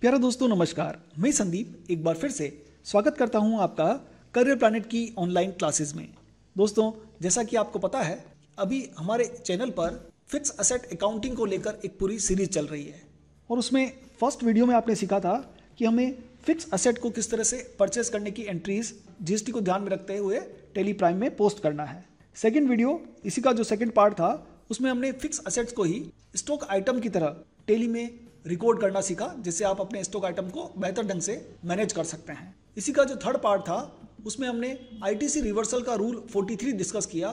प्यारे दोस्तों नमस्कार, मैं संदीप एक बार फिर से स्वागत करता हूं आपका करियर प्लैनेट की ऑनलाइन क्लासेस में। दोस्तों जैसा कि आपको पता है, अभी हमारे चैनल पर फिक्स असेट अकाउंटिंग को लेकर एक पूरी सीरीज चल रही है और उसमें फर्स्ट वीडियो में आपने सीखा था कि हमें फिक्स असेट को किस तरह से परचेस करने की एंट्रीज जीएसटी को ध्यान में रखते हुए टेली प्राइम में पोस्ट करना है। सेकेंड वीडियो, इसी का जो सेकेंड पार्ट था, उसमें हमने फिक्स असेट्स को ही स्टॉक आइटम की तरह टेली में रिकॉर्ड करना सीखा, जिससे आप अपने स्टॉक आइटम को बेहतर ढंग से मैनेज कर सकते हैं। इसी का जो थर्ड पार्ट था, उसमें हमने आईटीसी रिवर्सल का रूल 43 डिस्कस किया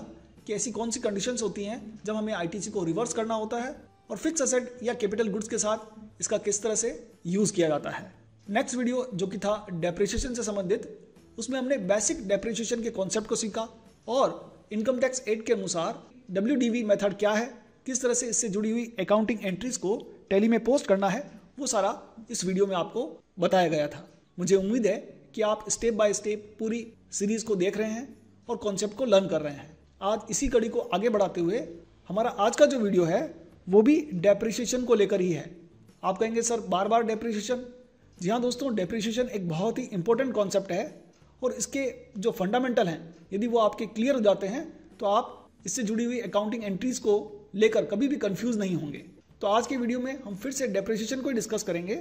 कि ऐसी कौन सी कंडीशंस होती हैं जब हमें आईटीसी को रिवर्स करना होता है और फिक्स असेट या कैपिटल गुड्स के साथ इसका किस तरह से यूज किया जाता है। नेक्स्ट वीडियो जो कि था डेप्रिसिएशन से संबंधित, उसमें हमने बेसिक डेप्रिसिएशन के कॉन्सेप्ट को सीखा और इनकम टैक्स एक्ट के अनुसार WDV मेथड क्या है, किस तरह से इससे जुड़ी हुई अकाउंटिंग एंट्रीज को टैली में पोस्ट करना है, वो सारा इस वीडियो में आपको बताया गया था। मुझे उम्मीद है कि आप स्टेप बाय स्टेप पूरी सीरीज को देख रहे हैं और कॉन्सेप्ट को लर्न कर रहे हैं। आज इसी कड़ी को आगे बढ़ाते हुए हमारा आज का जो वीडियो है वो भी डेप्रिसिएशन को लेकर ही है। आप कहेंगे सर बार बार डेप्रिसिएशन? जी हाँ दोस्तों, डेप्रिसिएशन एक बहुत ही इंपॉर्टेंट कॉन्सेप्ट है और इसके जो फंडामेंटल हैं, यदि वो आपके क्लियर हो जाते हैं तो आप इससे जुड़ी हुई अकाउंटिंग एंट्रीज को लेकर कभी भी कंफ्यूज नहीं होंगे। तो आज के वीडियो में हम फिर से डेप्रिसिएशन को डिस्कस करेंगे।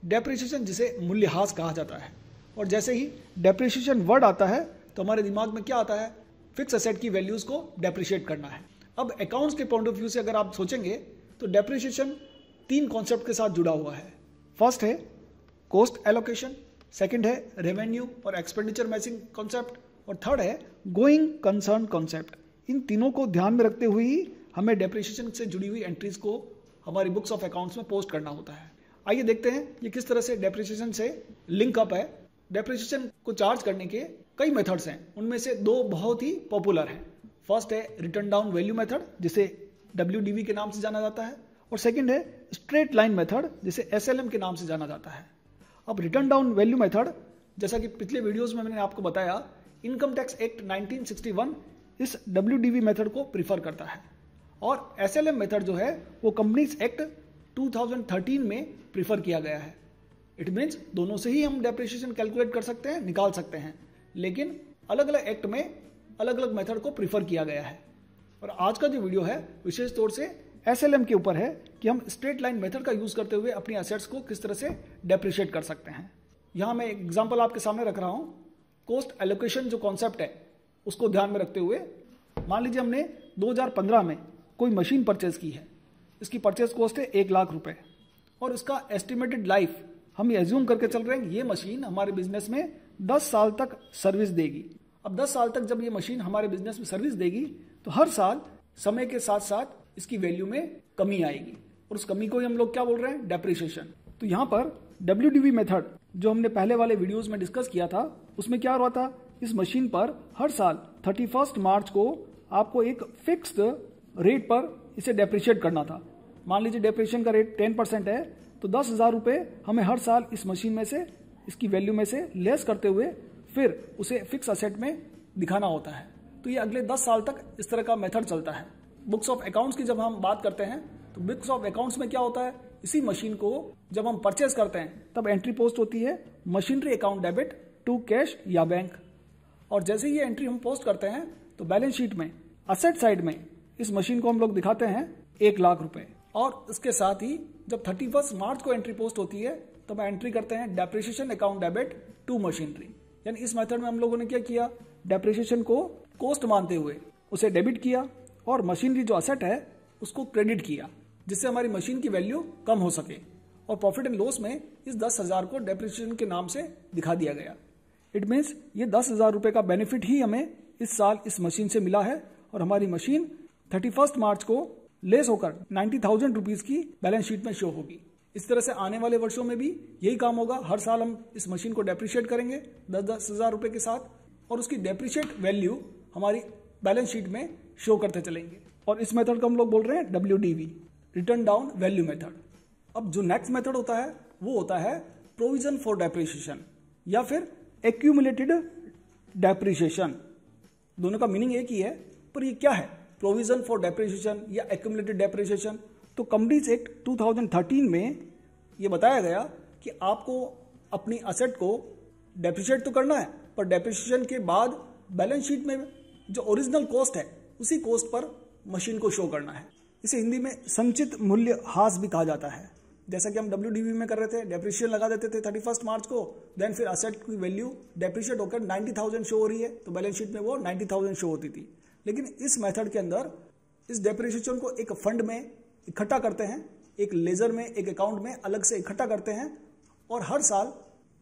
डेप्रिसिएशन जिसे मूल्यह्रास कहा जाता है, और जैसे ही डेप्रिसिएशन वर्ड आता है तो हमारे दिमाग में क्या आता है? फिक्स एसेट की वैल्यूज को डेप्रिशिएट करना है। अब अकाउंट्स के पॉइंट ऑफ व्यू से अगर आप सोचेंगे तो डेप्रिसिएशन 3 कॉन्सेप्ट के साथ जुड़ा हुआ है। फर्स्ट है कॉस्ट एलोकेशन, सेकंड है रेवेन्यू और एक्सपेंडिचर मैचिंग कॉन्सेप्ट, और थर्ड है गोइंग कंसर्न कॉन्सेप्ट। इन तीनों को ध्यान में रखते हुए ही हमें डेप्रिसिएशन से जुड़ी हुई एंट्रीज को हमारी बुक्स ऑफ अकाउंट्स में पोस्ट करना होता है। आइए देखते हैं ये किस तरह से डेप्रिसिएशन से लिंक अप है। डेप्रिसिएशन को चार्ज करने के कई मेथड्स हैं, उनमें से 2 बहुत ही पॉपुलर हैं। फर्स्ट है रिटर्न डाउन वैल्यू मेथड, जिसे WDV के नाम से जाना जाता है, और सेकंड है स्ट्रेट लाइन मेथड, जिसे SLM के नाम से जाना जाता है। अब रिटर्न डाउन वैल्यू मेथड, जैसा कि पिछले वीडियोस में मैंने आपको बताया, इनकम टैक्स एक्ट 1961 इस WDV मेथड को प्रीफर करता है, और SLM मेथड जो है वो कंपनीज एक्ट 2013 में प्रीफर किया गया है। इट मीन्स दोनों से ही हम डेप्रिसिएशन कैलकुलेट कर सकते हैं, निकाल सकते हैं, लेकिन अलग अलग एक्ट में अलग अलग मेथड को प्रीफर किया गया है। और आज का जो वीडियो है विशेष तौर से SLM के ऊपर है कि हम स्ट्रेट लाइन मेथड का यूज करते हुए अपनी एसेट्स को किस तरह से डेप्रिशिएट कर सकते हैं। यहाँ मैं एक एग्जाम्पल आपके सामने रख रहा हूँ। कॉस्ट एलोकेशन जो कॉन्सेप्ट है उसको ध्यान में रखते हुए, मान लीजिए हमने 2015 में कोई मशीन परचेज की है। इसकी परचेज कॉस्ट है 1 लाख रुपए और इसका एस्टिमेटेड लाइफ हम एज्यूम करके चल रहे हैं ये मशीन हमारे बिजनेस में 10 साल तक सर्विस देगी। अब 10 साल तक जब ये मशीन हमारे बिजनेस में सर्विस देगी तो हर साल समय के साथ साथ इसकी वैल्यू में कमी आएगी, और उस कमी को ही हम लोग क्या बोल रहे हैं? डेप्रिसिएशन। तो यहाँ पर WDV मेथड जो हमने पहले वाले वीडियोस में डिस्कस किया था, उसमें क्या हुआ था? इस मशीन पर हर साल 31 मार्च को आपको एक फिक्स्ड रेट पर इसे डेप्रिशिएट करना था। मान लीजिए डेप्रिसिएशन का रेट 10% है, तो 10,000 रुपए हमें हर साल इस मशीन में से, इसकी वैल्यू में से लेस करते हुए फिर उसे फिक्स असेट में दिखाना होता है। तो ये अगले 10 साल तक इस तरह का मेथड चलता है। बुक्स ऑफ अकाउंट्स की जब हम बात करते हैं तो बुक्स ऑफ अकाउंट्स में क्या होता है? इसी मशीन को जब हम परचेज करते हैं तब एंट्री पोस्ट होती है machinery account debit to cash या बैंक, और जैसे ही ये एंट्री हम पोस्ट करते हैं तो बैलेंस शीट में असेट साइड में इस मशीन को हम लोग दिखाते हैं 1 लाख रुपए, और इसके साथ ही जब 31 मार्च को एंट्री पोस्ट होती है तो हम एंट्री करते हैं depreciation account debit to machinery. यानी इस मेथड में हम लोगों ने क्या किया? डेप्रिसिएशन को कॉस्ट मानते हुए उसे डेबिट किया और मशीनरी जो असेट है उसको क्रेडिट किया, जिससे हमारी मशीन की वैल्यू कम हो सके, और प्रॉफिट एंड लॉस में इस 10,000 को डेप्रिसिएशन के नाम से दिखा दिया गया। इट मीन्स ये 10,000 रुपए का बेनिफिट ही हमें इस साल इस मशीन से मिला है, और हमारी मशीन 31 मार्च को लेस होकर 90,000 रुपीज की बैलेंस शीट में शो होगी। इस तरह से आने वाले वर्षों में भी यही काम होगा। हर साल हम इस मशीन को डेप्रिशिएट करेंगे 10,000 रुपए के साथ, और उसकी डेप्रिशिएट वैल्यू हमारी बैलेंस शीट में शो करते चलेंगे, और इस मेथड को हम लोग बोल रहे हैं WDV, return down value method. अब जो नेक्स्ट मेथड होता है वो होता है प्रोविजन फॉर डेप्रिसिएशन या फिर एक्यूमुलेटेड डेप्रिसिएशन। दोनों का मीनिंग एक ही है, पर ये क्या है? प्रोविजन फॉर डेप्रिसिएशन या एक्यूमुलेटेड डेप्रिसिएशन। तो कंपनीज एक्ट 2013 में ये बताया गया कि आपको अपनी असेट को डेप्रिशिएट तो करना है, पर डेप्रिशिएशन के बाद बैलेंस शीट में जो ओरिजिनल कॉस्ट है उसी कॉस्ट पर मशीन को शो करना है। इसे हिंदी में संचित मूल्य ह्रास भी कहा जाता है। जैसा कि हम WDV में कर रहे थे, डेप्रिशिएशन लगा देते थे 31 मार्च को, देन फिर असेट की वैल्यू डेप्रिशिएट होकर 90,000 शो हो रही है, तो बैलेंस शीट में वो 90,000 शो होती थी। लेकिन इस मेथड के अंदर इस डेप्रिशिएशन को एक फंड में इकट्ठा करते हैं, एक लेजर में, एक अकाउंट में अलग से इकट्ठा करते हैं और हर साल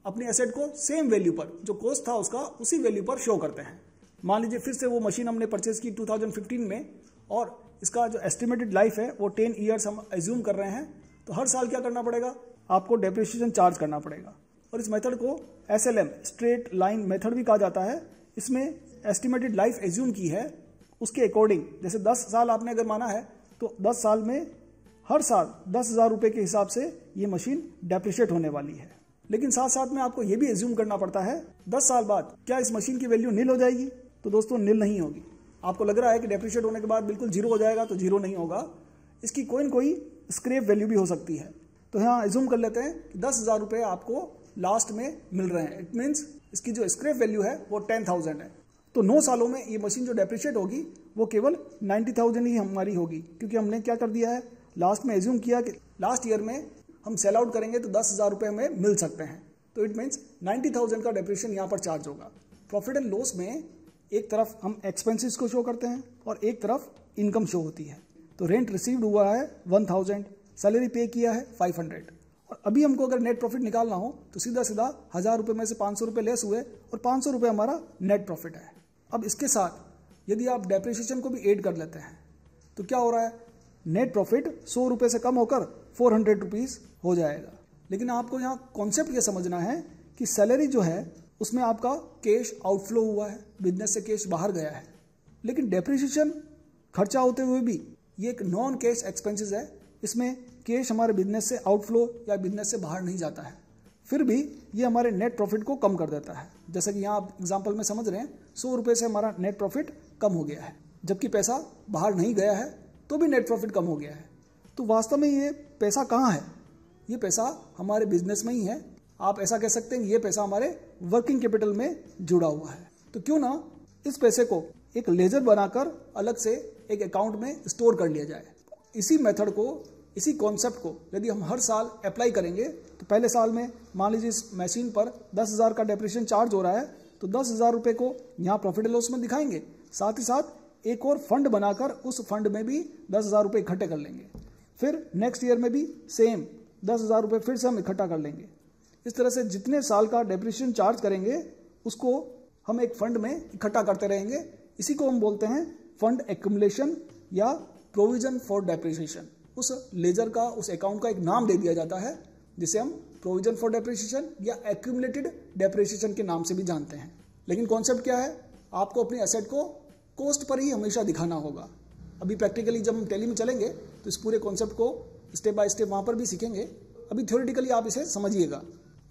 अपनी एसेट को सेम वैल्यू पर, जो कॉस्ट था उसका, उसी वैल्यू पर शो करते हैं। मान लीजिए फिर से वो मशीन हमने परचेज की 2015 में और इसका जो एस्टिमेटेड लाइफ है वो 10 ईयर्स हम एज्यूम कर रहे हैं, तो हर साल क्या करना पड़ेगा, आपको डेप्रिशिएशन चार्ज करना पड़ेगा। और इस मेथड को SLM स्ट्रेट लाइन मेथड भी कहा जाता है। इसमें एस्टिमेटेड लाइफ एज्यूम की है, उसके अकॉर्डिंग जैसे 10 साल आपने अगर माना है तो 10 साल में हर साल 10,000 रुपये के हिसाब से ये मशीन डेप्रिशिएट होने वाली है। लेकिन साथ साथ में आपको ये भी एज्यूम करना पड़ता है 10 साल बाद क्या इस मशीन की वैल्यू नील हो जाएगी, तो दोस्तों नील नहीं होगी। आपको लग रहा है कि डेप्रिशिएट होने के बाद बिल्कुल जीरो हो जाएगा, तो जीरो नहीं होगा। इसकी कोई न कोई स्क्रैप वैल्यू भी हो सकती है। तो यहाँ एज्यूम कर लेते हैं कि 10,000 रुपये आपको लास्ट में मिल रहे हैं। इट मीन्स इसकी जो स्क्रैप वैल्यू है वो 10,000 है। तो 9 सालों में ये मशीन जो डेप्रिशिएट होगी वो केवल 90,000 ही हमारी होगी, क्योंकि हमने क्या कर दिया है, लास्ट में एज्यूम किया कि लास्ट ईयर में हम सेल आउट करेंगे तो 10,000 रुपये हमें मिल सकते हैं। तो इट मीन्स 90,000 का डेप्रिशिएशन यहाँ पर चार्ज होगा। प्रॉफिट एंड लॉस में एक तरफ हम एक्सपेंसेस को शो करते हैं और एक तरफ इनकम शो होती है। तो रेंट रिसीव्ड हुआ है 1000, सैलरी पे किया है 500, और अभी हमको अगर नेट प्रॉफिट निकालना हो तो सीधा सीधा 1000 रुपये में से 500 रुपये लेस हुए और 500 रुपये हमारा नेट प्रॉफिट है। अब इसके साथ यदि आप डेप्रिशिएशन को भी ऐड कर लेते हैं तो क्या हो रहा है, नेट प्रॉफिट 100 रुपये से कम होकर 400 रुपीज़ हो जाएगा। लेकिन आपको यहाँ कॉन्सेप्ट ये समझना है कि सैलरी जो है उसमें आपका कैश आउटफ्लो हुआ है, बिजनेस से कैश बाहर गया है। लेकिन डेप्रिशिएशन खर्चा होते हुए भी ये एक नॉन कैश एक्सपेंसेस है, इसमें कैश हमारे बिजनेस से आउटफ्लो या बिजनेस से बाहर नहीं जाता है, फिर भी ये हमारे नेट प्रॉफिट को कम कर देता है। जैसा कि यहाँ आप एग्जाम्पल में समझ रहे हैं, 100 रुपये से हमारा नेट प्रॉफिट कम हो गया है, जबकि पैसा बाहर नहीं गया है तो भी नेट प्रॉफिट कम हो गया है। तो वास्तव में ये पैसा कहाँ है, ये पैसा हमारे बिजनेस में ही है। आप ऐसा कह सकते हैं कि ये पैसा हमारे वर्किंग कैपिटल में जुड़ा हुआ है। तो क्यों ना इस पैसे को एक लेजर बनाकर अलग से एक अकाउंट में स्टोर कर लिया जाए। इसी मेथड को, इसी कॉन्सेप्ट को यदि हम हर साल अप्लाई करेंगे तो पहले साल में मान लीजिए इस मशीन पर 10,000 का डेप्रिशिएशन चार्ज हो रहा है, तो 10,000 रुपये को यहाँ प्रॉफिट एंड लॉस में दिखाएंगे, साथ ही साथ एक और फंड बनाकर उस फंड में भी 10,000 रुपये इकट्ठे कर लेंगे। फिर नेक्स्ट ईयर में भी सेम 10,000 रुपये फिर से हम इकट्ठा कर लेंगे। इस तरह से जितने साल का डेप्रिशिएशन चार्ज करेंगे उसको हम एक फंड में इकट्ठा करते रहेंगे। इसी को हम बोलते हैं फंड एक्युमुलेशन या प्रोविजन फॉर डेप्रिशिएशन। उस लेजर का, उस अकाउंट का एक नाम दे दिया जाता है जिसे हम प्रोविजन फॉर डेप्रिशिएशन या एक्युमुलेटेड डेप्रिशिएशन के नाम से भी जानते हैं। लेकिन कॉन्सेप्ट क्या है, आपको अपनी एसेट को कॉस्ट पर ही हमेशा दिखाना होगा। अभी प्रैक्टिकली जब हम टैली में चलेंगे तो इस पूरे कॉन्सेप्ट को स्टेप बाय स्टेप वहाँ पर भी सीखेंगे। अभी थ्योरेटिकली आप इसे समझिएगा।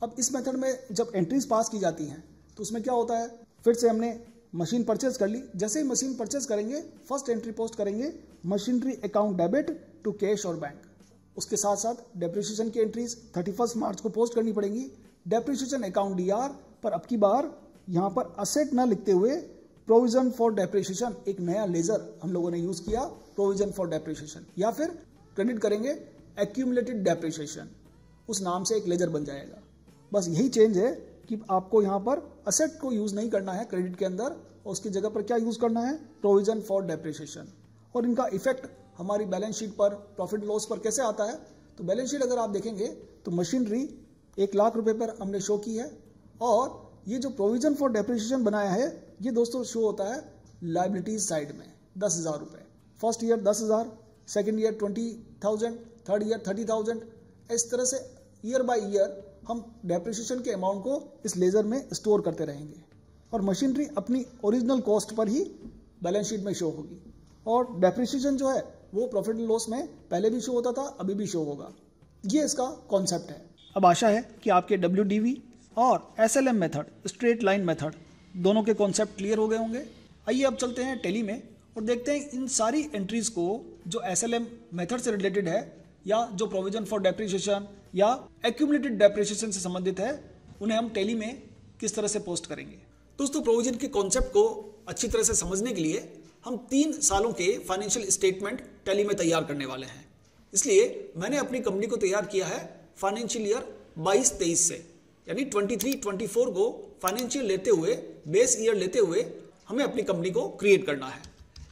अब इस मेथड में जब एंट्रीज पास की जाती हैं तो उसमें क्या होता है, फिर से हमने मशीन परचेज कर ली। जैसे ही मशीन परचेज करेंगे फर्स्ट एंट्री पोस्ट करेंगे machinery account debit to cash और बैंक। उसके साथ साथ डेप्रिशिएशन की एंट्रीज 31 मार्च को पोस्ट करनी पड़ेंगी। डेप्रिशिएशन अकाउंट DR पर अब की बार यहाँ पर असेट न लिखते हुए प्रोविजन फॉर डेप्रिशिएशन, एक नया लेजर हम लोगों ने यूज किया, प्रोविजन फॉर डेप्रिशिएशन, या फिर क्रेडिट करेंगे एक्यूमुलेटेड डेप्रिशिएशन, उस नाम से एक लेजर बन जाएगा। बस यही चेंज है कि आपको यहाँ पर असेट को यूज नहीं करना है क्रेडिट के अंदर, और उसकी जगह पर क्या यूज करना है, प्रोविजन फॉर डेप्रिशिएशन। और इनका इफेक्ट हमारी बैलेंस शीट पर, प्रॉफिट लॉस पर कैसे आता है, तो बैलेंस शीट अगर आप देखेंगे तो मशीनरी 1 लाख रुपए पर हमने शो की है, और ये जो प्रोविजन फॉर डेप्रिशिएशन बनाया है ये दोस्तों शो होता है लायबिलिटीज साइड में 10,000 रुपये। First year 10,000, second year 20,000, third year 30,000। इस तरह से ईयर बाय ईयर हम डेप्रिशिएशन के अमाउंट को इस लेजर में स्टोर करते रहेंगे, और मशीनरी अपनी ओरिजिनल कॉस्ट पर ही बैलेंस शीट में शो होगी। और डेप्रिशिएशन जो है वो प्रॉफिट एंड लॉस में पहले भी शो होता था, अभी भी शो होगा। ये इसका कॉन्सेप्ट है। अब आशा है कि आपके WDV और SLM method, straight line method, दोनों के कॉन्सेप्ट क्लियर हो गए होंगे। आइए अब चलते हैं टैली में और देखते हैं इन सारी एंट्रीज को जो SLM मेथड से रिलेटेड है या जो प्रोविजन फॉर डेप्रिसिएशन या एक्यूमुलेटेड डेप्रिसिएशन से संबंधित है, उन्हें हम टैली में किस तरह से पोस्ट करेंगे। दोस्तों, प्रोविजन के कॉन्सेप्ट को अच्छी तरह से समझने के लिए हम 3 सालों के फाइनेंशियल स्टेटमेंट टैली में तैयार करने वाले हैं। इसलिए मैंने अपनी कंपनी को तैयार किया है फाइनेंशियल ईयर 22-23 से, यानी 23-24 को फाइनेंशियल लेते हुए, बेस ईयर लेते हुए हमें अपनी कंपनी को क्रिएट करना है।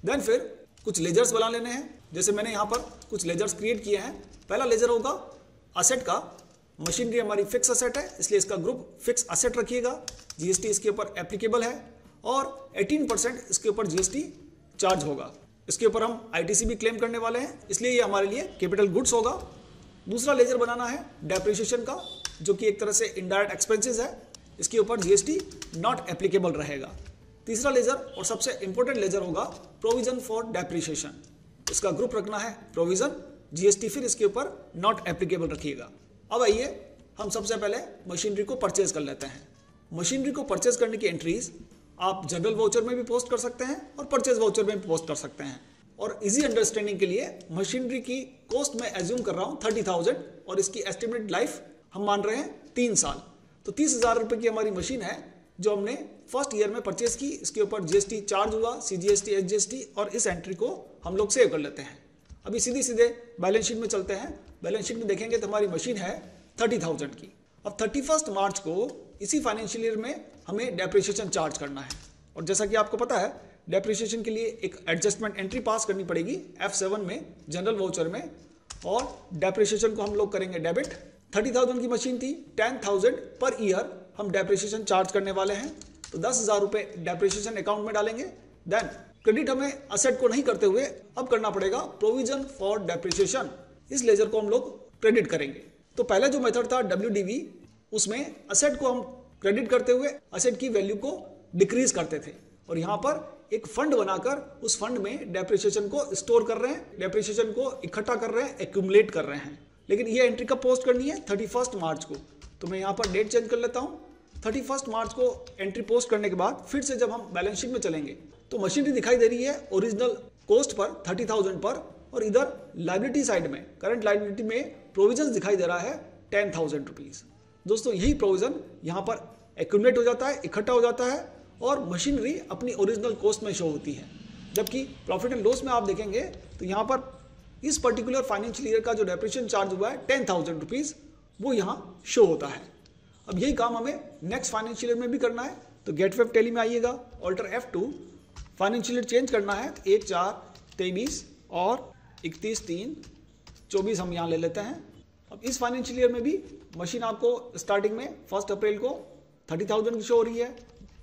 देन फिर कुछ लेजर्स बना लेने हैं। जैसे मैंने यहाँ पर कुछ लेजर्स क्रिएट किए हैं। पहला लेजर होगा असेट का। मशीनरी हमारी फिक्स असेट है, इसलिए इसका ग्रुप फिक्स असेट रखिएगा। जीएसटी इसके ऊपर एप्लीकेबल है और 18% इसके ऊपर जीएसटी चार्ज होगा। इसके ऊपर हम आईटीसी भी क्लेम करने वाले हैं, इसलिए ये हमारे लिए कैपिटल गुड्स होगा। दूसरा लेजर बनाना है डेप्रिसिएशन का, जो कि एक तरह से इनडायरेक्ट एक्सपेंसेस है। इसके ऊपर जीएसटी नॉट एप्लीकेबल रहेगा। तीसरा लेजर और सबसे इंपॉर्टेंट लेजर होगा प्रोविजन फॉर डेप्रिसिएशन। इसका ग्रुप रखना है प्रोविजन, जीएसटी फिर इसके ऊपर नॉट एप्लीकेबल रखिएगा। अब आइए हम सबसे पहले मशीनरी को परचेज कर लेते हैं। मशीनरी को परचेज करने की एंट्रीज आप जनरल वाउचर में भी पोस्ट कर सकते हैं और परचेज वाउचर में भी पोस्ट कर सकते हैं। और इजी अंडरस्टैंडिंग के लिए मशीनरी की कॉस्ट में एज्यूम कर रहा हूँ 30,000 और इसकी एस्टिमेटेड लाइफ हम मान रहे हैं 3 साल। तो 30,000 रुपये की हमारी मशीन है जो हमने फर्स्ट ईयर में परचेज की। इसके ऊपर जीएसटी चार्ज हुआ, सीजीएसटी, एचजीएसटी, और इस एंट्री को हम लोग सेव कर लेते हैं। अभी सीधे बैलेंस शीट में चलते हैं। बैलेंस शीट में देखेंगे तो हमारी मशीन है 30,000 की। अब 31 मार्च को इसी फाइनेंशियल ईयर में हमें डेप्रिसिएशन चार्ज करना है। और जैसा कि आपको पता है, डेप्रिसिएशन के लिए एक एडजस्टमेंट एंट्री पास करनी पड़ेगी F7 में, जनरल वाउचर में, और डेप्रिसिएशन को हम लोग करेंगे डेबिट। 30,000 की मशीन थी, 10,000 पर ईयर हम डेप्रिसिएशन चार्ज करने वाले हैं। तो 10,000 रुपये डेप्रिसिएशन अकाउंट में डालेंगे। देन क्रेडिट हमें असेट को नहीं करते हुए अब करना पड़ेगा प्रोविजन फॉर डेप्रिसिएशन। इस लेजर को हम लोग क्रेडिट करेंगे। तो पहले जो मेथड था WDV, उसमें असेट को हम क्रेडिट करते हुए असेट की वैल्यू को डिक्रीज करते थे, और यहाँ पर एक फंड बनाकर उस फंड में डेप्रिसिएशन को स्टोर कर रहे हैं, डेप्रिसिएशन को इकट्ठा कर रहे हैं, एक्यूमुलेट कर रहे हैं। लेकिन ये एंट्री कब पोस्ट करनी है? 31 मार्च को। तो मैं यहाँ पर डेट चेंज कर लेता हूँ। 31 मार्च को एंट्री पोस्ट करने के बाद फिर से जब हम बैलेंस शीट में चलेंगे तो मशीनरी दिखाई दे रही है ओरिजिनल कोस्ट पर 30,000 पर, और इधर लायबिलिटी साइड में, करंट लायबिलिटी में प्रोविजन दिखाई दे रहा है 10,000 रुपीज। दोस्तों, यही प्रोविजन यहाँ पर एक्यूमुलेट हो जाता है, इकट्ठा हो जाता है, और मशीनरी अपनी ओरिजिनल कॉस्ट में शो होती है। जबकि प्रॉफिट एंड लॉस में आप देखेंगे तो यहाँ पर इस पर्टिकुलर फाइनेंशियल ईयर का जो डेप्रिसिएशन चार्ज हुआ है 10,000 रुपीज, वो यहाँ शो होता है। अब यही काम हमें नेक्स्ट फाइनेंशियल ईयर में भी करना है। तो गेट वेब टैली में आइएगा, alter F2, financial year change करना है 1/4/23 और 31/3/24 हम यहाँ ले लेते हैं। अब इस फाइनेंशियल ईयर में भी मशीन आपको स्टार्टिंग में 1 अप्रैल को 30,000 की शो हो रही है,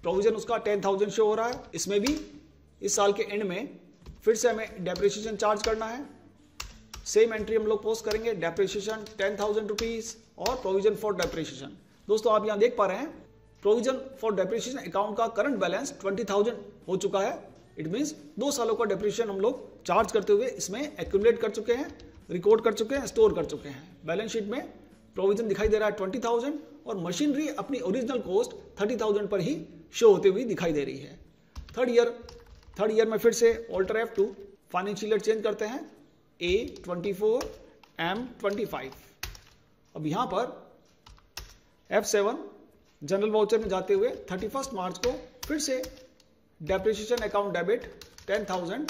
प्रोविजन उसका 10,000 शो हो रहा है। इसमें भी इस साल के एंड में फिर से हमें डेप्रिसिएशन चार्ज करना है। सेम एंट्री हम लोग पोस्ट करेंगे, डेप्रिसिएशन 10,000 रुपीज और प्रोविजन फॉर डेप्रिसिएशन। दोस्तों, आप यहाँ देख पा रहे हैं प्रोविजन फॉर डेप्रिसिएशन अकाउंट का करंट बैलेंस 20,000 हो चुका है। इट मीन्स 2 सालों का डेप्रिसिएशन हम लोग चार्ज करते हुए इसमें एक्यूमुलेट कर चुके हैं, रिकॉर्ड कर चुके हैं, स्टोर कर चुके हैं। बैलेंस शीट में प्रोविजन दिखाई दे रहा है 20,000 और मशीनरी अपनी ओरिजिनल कॉस्ट 30,000 पर ही शो होते हुए दिखाई दे रही है। थर्ड ईयर में फिर से alter F2, financial year change करते हैं A24 M25। अब यहाँ पर F7 जनरल वाउचर में जाते हुए 31 मार्च को फिर से डेप्रिसिएशन अकाउंट डेबिट 10,000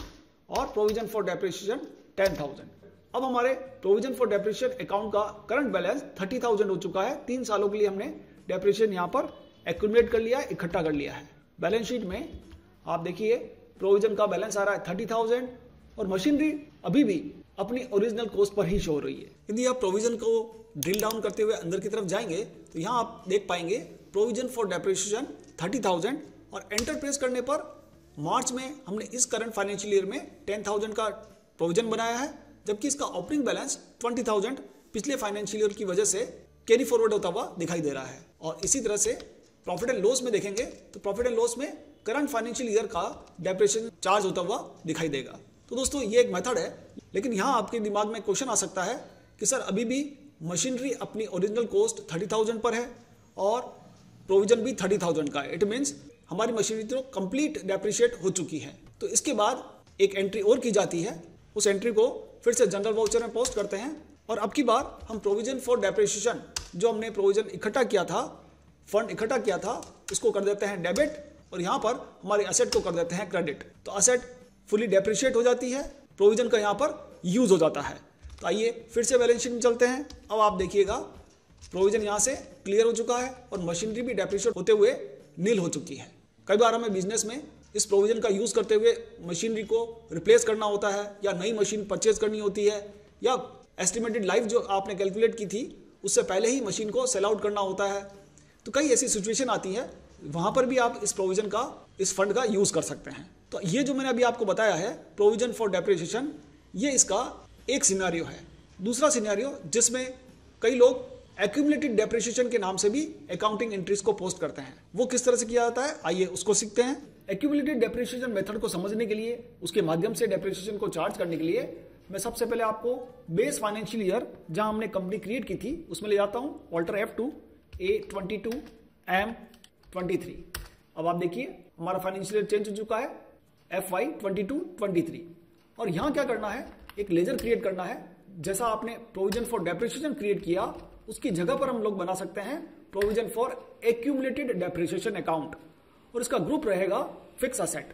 और प्रोविजन फॉर डेप्रिसिएशन 10,000। अब हमारे प्रोविजन फॉर डेप्रिसिएशन अकाउंट का करंट बैलेंस 30,000 हो चुका है। 3 सालों के लिए हमने डेप्रिसिएशन यहाँ पर एक्यूमुलेट कर लिया है, इकट्ठा कर लिया है। बैलेंस शीट में आप देखिए प्रोविजन का बैलेंस आ रहा है 30,000 और मशीनरी अभी भी अपनी ओरिजिनल कॉस्ट पर ही शो हो रही है। यदि आप प्रोविजन को ड्रिल डाउन करते हुए अंदर की तरफ जाएंगे तो यहाँ आप देख पाएंगे प्रोविजन फॉर डेप्रिसिएशन 30,000 और एंटर प्रेस करने पर मार्च में हमने इस करंट फाइनेंशियल ईयर में 10,000 का प्रोविजन बनाया है, जबकि इसका ओपनिंग बैलेंस 20,000 पिछले फाइनेंशियल ईयर की वजह से कैरी फॉरवर्ड होता हुआ दिखाई दे रहा है। और इसी तरह से प्रॉफिट एंड लॉस में देखेंगे तो प्रॉफिट एंड लॉस में करंट फाइनेंशियल ईयर का डेप्रिसिएशन चार्ज होता हुआ दिखाई देगा। तो दोस्तों, ये एक मेथड है, लेकिन यहाँ आपके दिमाग में क्वेश्चन आ सकता है कि सर अभी भी मशीनरी अपनी ओरिजिनल कॉस्ट 30,000 पर है और प्रोविजन भी 30,000 का है। इट मीन्स हमारी मशीनरी तो कंप्लीट डेप्रिशिएट हो चुकी है। तो इसके बाद एक एंट्री और की जाती है, उस एंट्री को फिर से जनरल वाउचर में पोस्ट करते हैं और अब की बार हम प्रोविजन फॉर डेप्रिसिएशन, जो हमने प्रोविजन इकट्ठा किया था, फंड इकट्ठा किया था, उसको कर देते हैं डेबिट और यहाँ पर हमारे असेट को कर देते हैं क्रेडिट। तो असेट फुली डेप्रिशिएट हो जाती है, प्रोविजन का यहाँ पर यूज हो जाता है। तो आइए फिर से बैलेंस शीट में चलते हैं। अब आप देखिएगा प्रोविजन यहाँ से क्लियर हो चुका है और मशीनरी भी डेप्रिशिएट होते हुए नील हो चुकी है। कई बार हमें बिजनेस में इस प्रोविजन का यूज करते हुए मशीनरी को रिप्लेस करना होता है या नई मशीन परचेज करनी होती है या एस्टिमेटेड लाइफ जो आपने कैलकुलेट की थी उससे पहले ही मशीन को सेल आउट करना होता है। तो कई ऐसी सिचुएशन आती है, वहां पर भी आप इस प्रोविजन का, इस फंड का यूज कर सकते हैं। तो ये जो मैंने अभी आपको बताया है प्रोविजन फॉर डेप्रिसिएशन, ये इसका एक सिनेरियो है। दूसरा सिनेरियो जिसमें कई लोग एक्यूमुलेटेड डेप्रिसिएशन के नाम से भी अकाउंटिंग एंट्रीज को पोस्ट करते हैं, वो किस तरह से किया जाता है, आइए उसको सीखते हैं। एक्यूमुलेटेड डेप्रिसिएशन मेथड को समझने के लिए, उसके माध्यम से डेप्रिसिएशन को चार्ज करने के लिए मैं सबसे पहले आपको बेस फाइनेंशियल ईयर जहां हमने कंपनी क्रिएट की थी उसमें ले जाता हूं, वॉल्टर F2 A22 M23। अब आप देखिए हमारा फाइनेंशियल ईयर चेंज हो चुका है FY 22-23 और यहां क्या करना है, एक लेजर क्रिएट करना है। जैसा आपने प्रोविजन फॉर डेप्रिसिएशन क्रिएट किया उसकी जगह पर हम लोग बना सकते हैं provision for accumulated depreciation account और इसका ग्रुप रहेगा फिक्स असेट।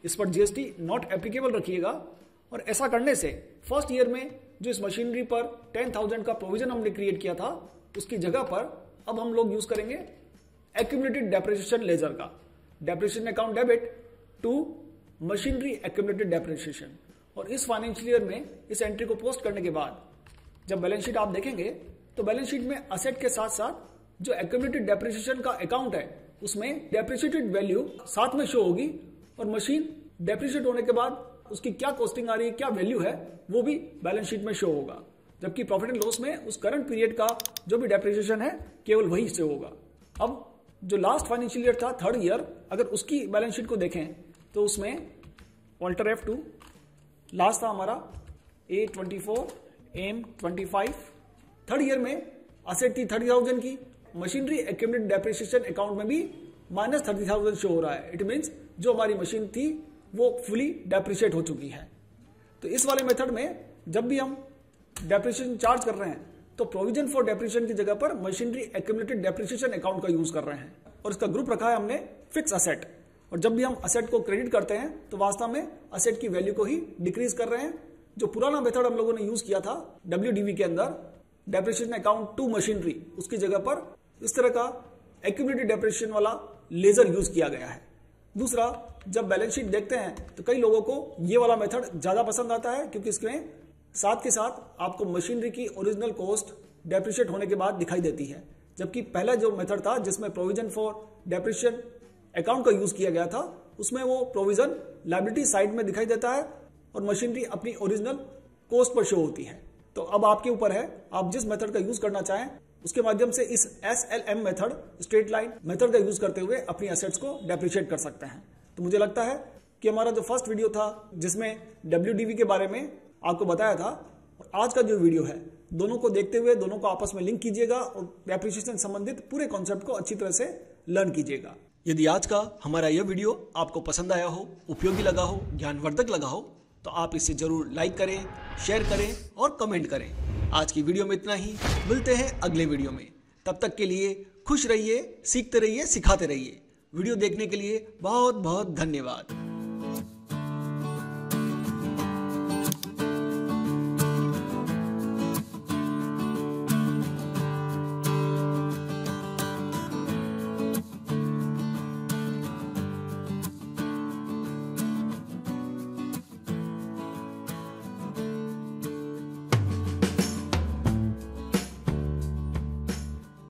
इस पर GST नॉट एप्लीकेबल रखिएगा और ऐसा करने से फर्स्ट ईयर में जो इस मशीनरी पर 10,000 का प्रोविजन हमने क्रिएट किया था उसकी जगह पर अब हम लोग यूज करेंगे एक्यूमुलेटेड डेप्रिसिएशन लेजर का depreciation account debit to machinery accumulated depreciation. और इस फाइनेंशियल ईयर में इस एंट्री को पोस्ट करने के बाद जब बैलेंस शीट आप देखेंगे तो बैलेंस शीट में असेट के साथ साथ जो एक्यूमुलेटेड डेप्रिसिएशन का अकाउंट है उसमें डेप्रिसिएटेड वैल्यू साथ में शो होगी और मशीन डेप्रिसिएट होने के बाद उसकी क्या कॉस्टिंग आ रही है, क्या वैल्यू है, वो भी बैलेंस शीट में शो होगा। जबकि प्रॉफिट एंड लॉस में उस करंट पीरियड का जो भी डेप्रिसिएशन है केवल वही शो होगा। अब जो लास्ट फाइनेंशियल ईयर था, थर्ड ईयर, अगर उसकी बैलेंस शीट को देखें तो उसमें वॉल्टर F2 लास्ट था हमारा A24 M25। थर्ड ईयर में असेट थी 30,000 की, मशीनरी एक्यूमुलेटेड डेप्रिसिएशन अकाउंट में भी -30,000 शो हो रहा है। इट मीन्स जो हमारी मशीन थी वो फुली डेप्रिशिएट हो चुकी है। तो इस वाले मेथड में जब भी हम डेप्रिसिएशन चार्ज कर रहे हैं तो प्रोविजन फॉर डेप्रिसिएशन की जगह पर मशीनरी एक्यूमुलेटेड डेप्रिसिएशन अकाउंट का यूज कर रहे हैं और इसका ग्रुप रखा है हमने फिक्स असेट। और जब भी हम असेट को क्रेडिट करते हैं तो वास्तव में असेट की वैल्यू को ही डिक्रीज कर रहे हैं। जो पुराना मेथड हम लोगों ने यूज किया था WDV के अंदर डेप्रिसिएशन अकाउंट टू मशीनरी, उसकी जगह पर इस तरह का एक्यूमुलेटेड डेप्रिसिएशन वाला लेजर यूज किया गया है। दूसरा, जब बैलेंस शीट देखते हैं तो कई लोगों को ये वाला मेथड ज्यादा पसंद आता है क्योंकि इसमें साथ के साथ आपको मशीनरी की ओरिजिनल कॉस्ट डेप्रिशिएट होने के बाद दिखाई देती है। जबकि पहला जो मेथड था जिसमें प्रोविजन फॉर डेप्रिसिएशन अकाउंट का यूज किया गया था उसमें वो प्रोविजन लायबिलिटी साइड में दिखाई देता है और मशीनरी अपनी ओरिजिनल कॉस्ट पर शो होती है। तो अब आपके ऊपर है, आप जिस मेथड का यूज करना चाहें उसके माध्यम से इस SLM method, straight line method का यूज करते हुए अपनी एसेट्स को डेप्रिशिएट कर सकते हैं। तो मुझे लगता है कि हमारा जो फर्स्ट वीडियो था जिसमें WDV के बारे में आपको बताया था और आज का जो वीडियो है, दोनों को देखते हुए दोनों को आपस में लिंक कीजिएगा और डेप्रिसिएशन संबंधित पूरे कॉन्सेप्ट को अच्छी तरह से लर्न कीजिएगा। यदि आज का हमारा यह वीडियो आपको पसंद आया हो, उपयोगी लगा हो, ज्ञानवर्धक लगा हो तो आप इसे जरूर लाइक करें, शेयर करें और कमेंट करें। आज की वीडियो में इतना ही, मिलते हैं अगले वीडियो में। तब तक के लिए खुश रहिए, सीखते रहिए, सिखाते रहिए। वीडियो देखने के लिए बहुत बहुत धन्यवाद।